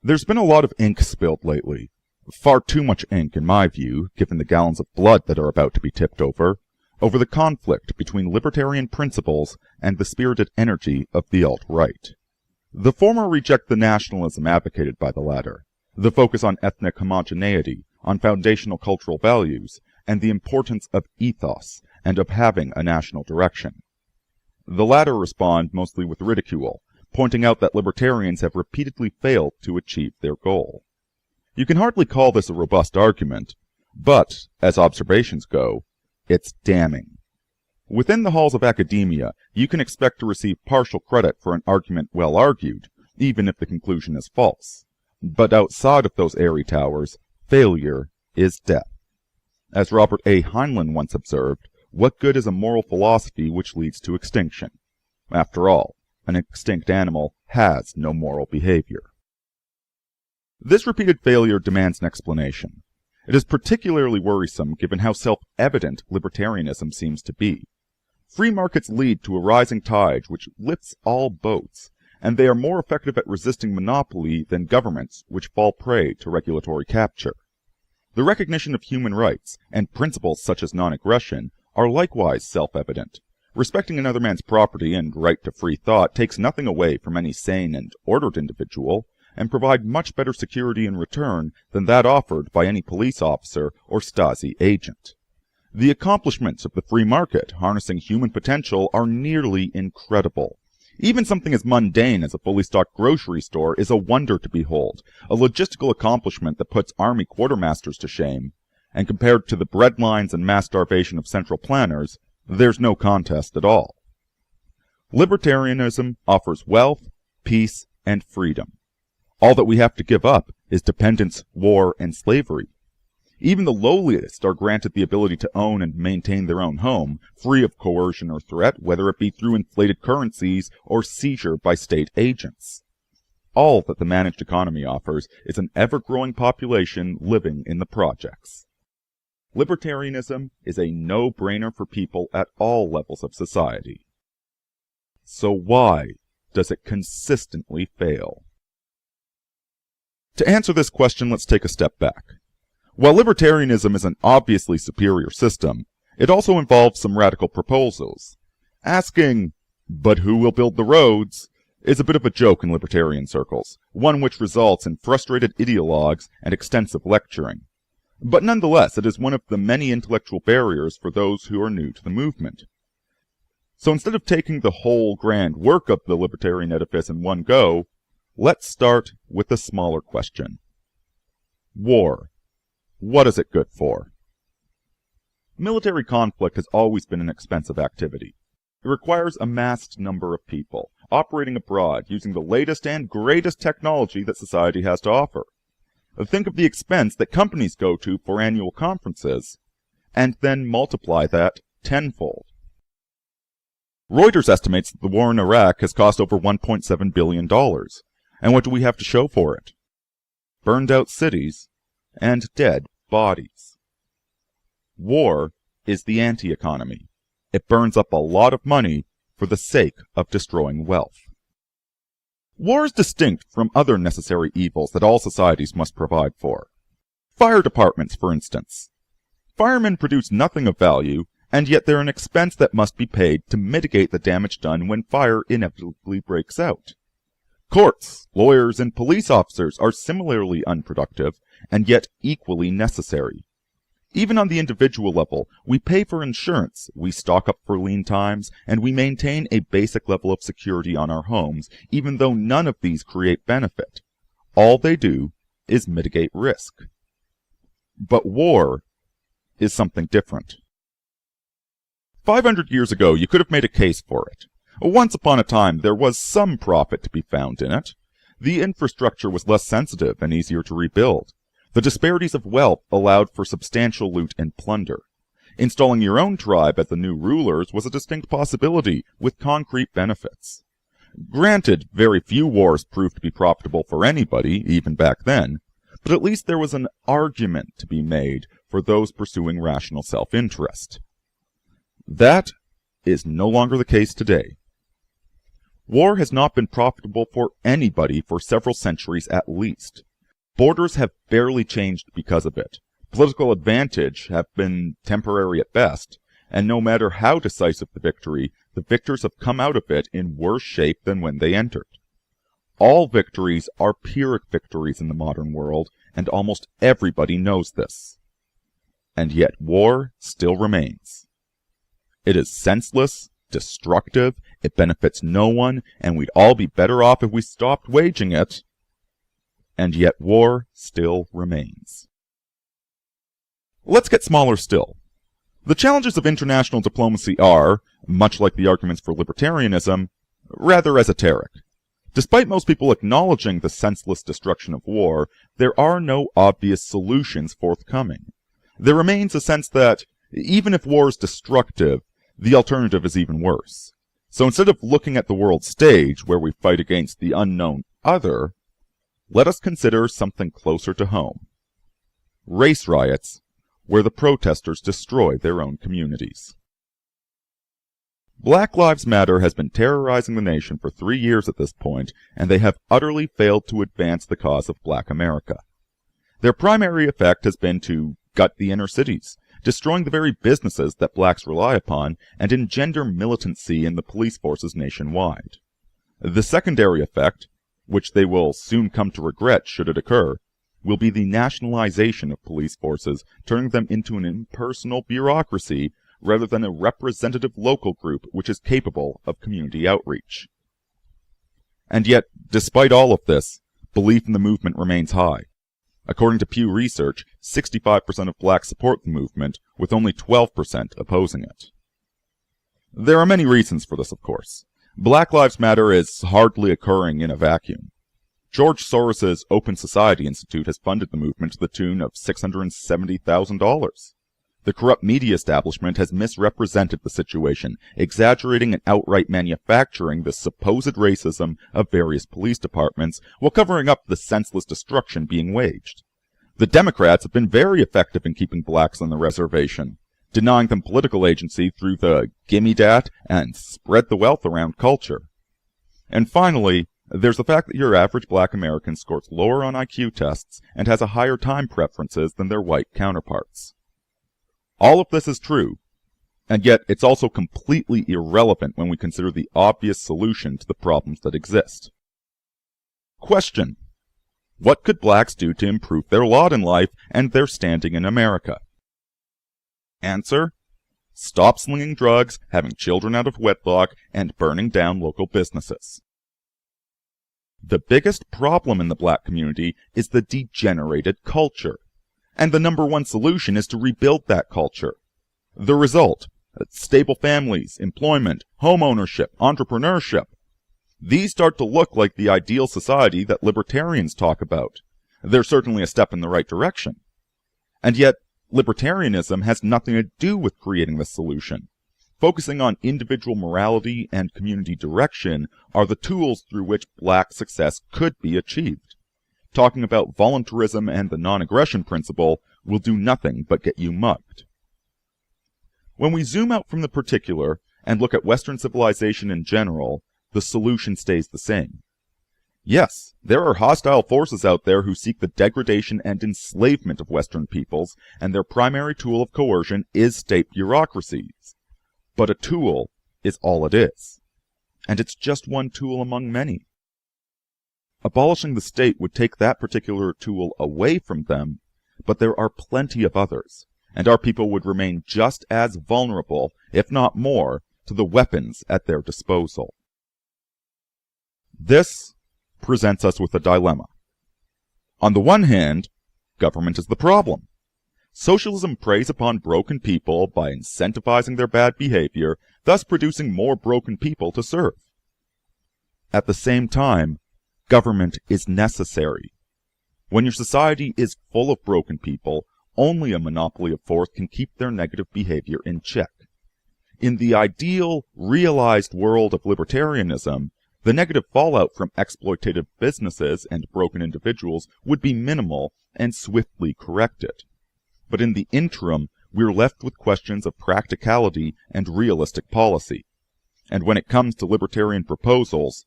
There's been a lot of ink spilled lately. Far too much ink, in my view, given the gallons of blood that are about to be tipped over the conflict between libertarian principles and the spirited energy of the alt-right. The former reject the nationalism advocated by the latter, the focus on ethnic homogeneity, on foundational cultural values, and the importance of ethos and of having a national direction. The latter respond mostly with ridicule, pointing out that libertarians have repeatedly failed to achieve their goal. You can hardly call this a robust argument, but, as observations go, it's damning. Within the halls of academia, you can expect to receive partial credit for an argument well argued, even if the conclusion is false. But outside of those airy towers, failure is death. As Robert A. Heinlein once observed, what good is a moral philosophy which leads to extinction? After all, an extinct animal has no moral behavior. This repeated failure demands an explanation. It is particularly worrisome given how self-evident libertarianism seems to be. Free markets lead to a rising tide which lifts all boats, and they are more effective at resisting monopoly than governments which fall prey to regulatory capture. The recognition of human rights and principles such as non-aggression are likewise self-evident. Respecting another man's property and right to free thought takes nothing away from any sane and ordered individual, and provide much better security in return than that offered by any police officer or Stasi agent. The accomplishments of the free market harnessing human potential are nearly incredible. Even something as mundane as a fully stocked grocery store is a wonder to behold, a logistical accomplishment that puts army quartermasters to shame, and compared to the breadlines and mass starvation of central planners, there's no contest at all. Libertarianism offers wealth, peace, and freedom. All that we have to give up is dependence, war, and slavery. Even the lowliest are granted the ability to own and maintain their own home, free of coercion or threat, whether it be through inflated currencies or seizure by state agents. All that the managed economy offers is an ever-growing population living in the projects. Libertarianism is a no-brainer for people at all levels of society. So why does it consistently fail? To answer this question, let's take a step back. While libertarianism is an obviously superior system, it also involves some radical proposals. Asking, "But who will build the roads?" is a bit of a joke in libertarian circles, one which results in frustrated ideologues and extensive lecturing. But nonetheless, it is one of the many intellectual barriers for those who are new to the movement. So instead of taking the whole grand work of the libertarian edifice in one go, let's start with a smaller question. War. What is it good for? Military conflict has always been an expensive activity. It requires a massed number of people, operating abroad using the latest and greatest technology that society has to offer. Think of the expense that companies go to for annual conferences, and then multiply that tenfold. Reuters estimates that the war in Iraq has cost over $1.7 billion. And what do we have to show for it? Burned out cities and dead bodies. War is the anti-economy. It burns up a lot of money for the sake of destroying wealth. War is distinct from other necessary evils that all societies must provide for. Fire departments, for instance. Firemen produce nothing of value, and yet they're an expense that must be paid to mitigate the damage done when fire inevitably breaks out. Courts, lawyers, and police officers are similarly unproductive, and yet equally necessary. Even on the individual level, we pay for insurance, we stock up for lean times, and we maintain a basic level of security on our homes, even though none of these create benefit. All they do is mitigate risk. But war is something different. 500 years ago, you could have made a case for it. Once upon a time, there was some profit to be found in it. The infrastructure was less sensitive and easier to rebuild. The disparities of wealth allowed for substantial loot and plunder. Installing your own tribe as the new rulers was a distinct possibility, with concrete benefits. Granted, very few wars proved to be profitable for anybody, even back then, but at least there was an argument to be made for those pursuing rational self-interest. That is no longer the case today. War has not been profitable for anybody for several centuries at least. Borders have barely changed because of it. Political advantage have been temporary at best, and no matter how decisive the victory, the victors have come out of it in worse shape than when they entered. All victories are Pyrrhic victories in the modern world, and almost everybody knows this. And yet war still remains. It is senseless, destructive, it benefits no one, and we'd all be better off if we stopped waging it. And yet war still remains. Let's get smaller still. The challenges of international diplomacy are, much like the arguments for libertarianism, rather esoteric. Despite most people acknowledging the senseless destruction of war, there are no obvious solutions forthcoming. There remains a sense that, even if war is destructive, the alternative is even worse. So instead of looking at the world stage, where we fight against the unknown other, let us consider something closer to home. Race riots, where the protesters destroy their own communities. Black Lives Matter has been terrorizing the nation for 3 years at this point, and they have utterly failed to advance the cause of Black America. Their primary effect has been to gut the inner cities, destroying the very businesses that blacks rely upon, and engender militancy in the police forces nationwide. The secondary effect, which they will soon come to regret should it occur, will be the nationalization of police forces, turning them into an impersonal bureaucracy rather than a representative local group which is capable of community outreach. And yet, despite all of this, belief in the movement remains high. According to Pew Research, 65% of blacks support the movement, with only 12% opposing it. There are many reasons for this, of course. Black Lives Matter is hardly occurring in a vacuum. George Soros's Open Society Institute has funded the movement to the tune of $670,000. The corrupt media establishment has misrepresented the situation, exaggerating and outright manufacturing the supposed racism of various police departments while covering up the senseless destruction being waged. The Democrats have been very effective in keeping blacks on the reservation, denying them political agency through the gimme dat and spread the wealth around culture. And finally, there's the fact that your average black American scores lower on IQ tests and has a higher time preferences than their white counterparts. All of this is true, and yet it's also completely irrelevant when we consider the obvious solution to the problems that exist. Question: what could blacks do to improve their lot in life and their standing in America? Answer: stop slinging drugs, having children out of wedlock, and burning down local businesses. The biggest problem in the black community is the degenerated culture. And the number one solution is to rebuild that culture. The result: stable families, employment, home ownership, entrepreneurship. These start to look like the ideal society that libertarians talk about. They're certainly a step in the right direction. And yet, libertarianism has nothing to do with creating this solution. Focusing on individual morality and community direction are the tools through which black success could be achieved. Talking about voluntarism and the non-aggression principle will do nothing but get you mugged. When we zoom out from the particular and look at Western civilization in general, the solution stays the same. Yes, there are hostile forces out there who seek the degradation and enslavement of Western peoples, and their primary tool of coercion is state bureaucracies. But a tool is all it is. And it's just one tool among many. Abolishing the state would take that particular tool away from them, but there are plenty of others, and our people would remain just as vulnerable, if not more, to the weapons at their disposal. This presents us with a dilemma. On the one hand, government is the problem. Socialism preys upon broken people by incentivizing their bad behavior, thus producing more broken people to serve. At the same time, government is necessary. When your society is full of broken people, only a monopoly of force can keep their negative behavior in check. In the ideal, realized world of libertarianism, the negative fallout from exploitative businesses and broken individuals would be minimal and swiftly corrected. But in the interim, we're left with questions of practicality and realistic policy. And when it comes to libertarian proposals,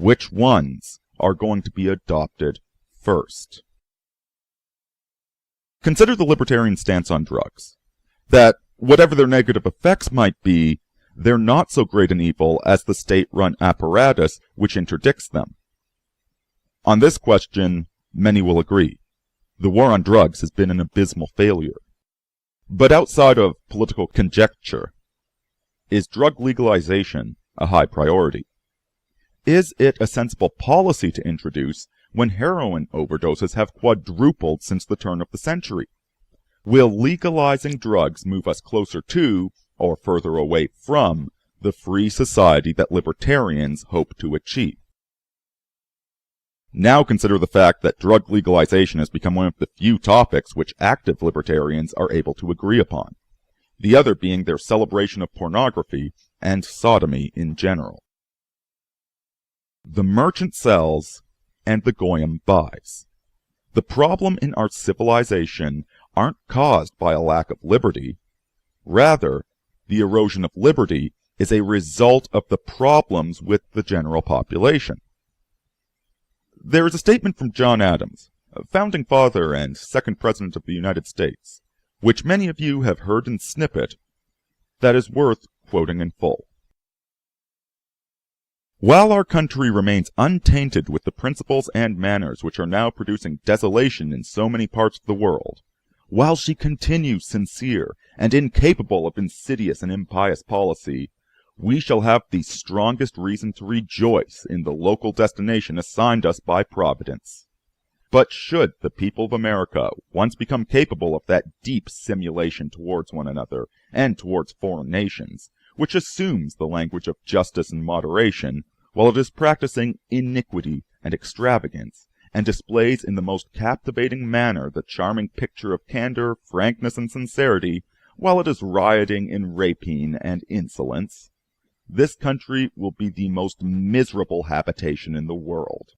Which ones are going to be adopted first? Consider the libertarian stance on drugs, that whatever their negative effects might be, they're not so great an evil as the state-run apparatus which interdicts them. On this question, many will agree. The war on drugs has been an abysmal failure. But outside of political conjecture, is drug legalization a high priority? Is it a sensible policy to introduce when heroin overdoses have quadrupled since the turn of the century? Will legalizing drugs move us closer to, or further away from, the free society that libertarians hope to achieve? Now consider the fact that drug legalization has become one of the few topics which active libertarians are able to agree upon, the other being their celebration of pornography and sodomy in general. The merchant sells and the goyim buys. The problem in our civilization aren't caused by a lack of liberty. Rather, the erosion of liberty is a result of the problems with the general population. There is a statement from John Adams, a founding father and second president of the United States, which many of you have heard in snippet, that is worth quoting in full. While our country remains untainted with the principles and manners which are now producing desolation in so many parts of the world, while she continues sincere and incapable of insidious and impious policy, we shall have the strongest reason to rejoice in the local destination assigned us by Providence. But should the people of America once become capable of that deep simulation towards one another and towards foreign nations, which assumes the language of justice and moderation, while it is practicing iniquity and extravagance, and displays in the most captivating manner the charming picture of candor, frankness, and sincerity, while it is rioting in rapine and insolence, this country will be the most miserable habitation in the world.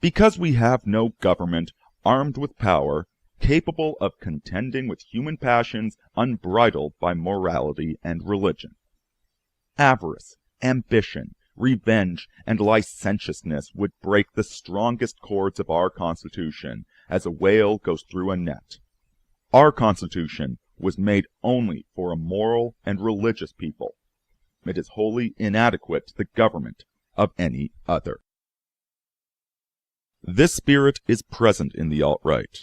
Because we have no government armed with power, capable of contending with human passions unbridled by morality and religion. Avarice, ambition, revenge, and licentiousness would break the strongest cords of our Constitution as a whale goes through a net. Our Constitution was made only for a moral and religious people. It is wholly inadequate to the government of any other. This spirit is present in the alt-right.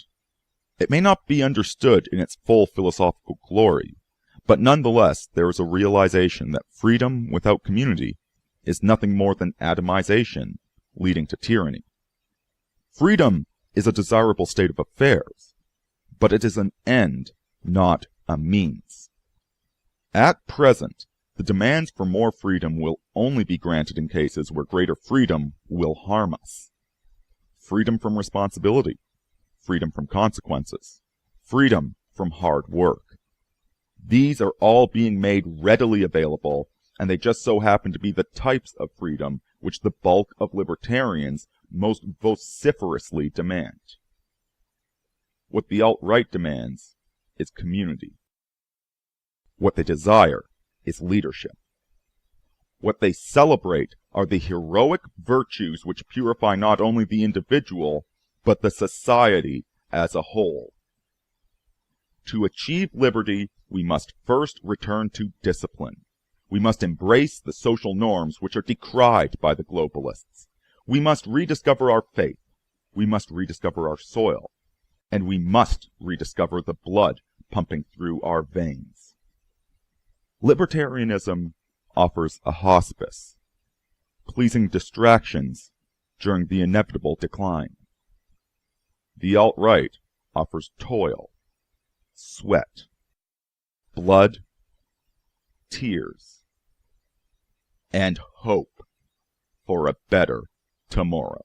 It may not be understood in its full philosophical glory, but nonetheless there is a realization that freedom without community is nothing more than atomization, leading to tyranny. Freedom is a desirable state of affairs, but it is an end, not a means. At present, the demands for more freedom will only be granted in cases where greater freedom will harm us. Freedom from responsibility, freedom from consequences, freedom from hard work. These are all being made readily available, and they just so happen to be the types of freedom which the bulk of libertarians most vociferously demand. What the alt-right demands is community. What they desire is leadership. What they celebrate are the heroic virtues which purify not only the individual, but the society as a whole. To achieve liberty, we must first return to discipline. We must embrace the social norms which are decried by the globalists. We must rediscover our faith. We must rediscover our soil. And we must rediscover the blood pumping through our veins. Libertarianism offers a hospice, pleasing distractions during the inevitable decline. The alt-right offers toil, sweat, blood, tears, and hope for a better tomorrow.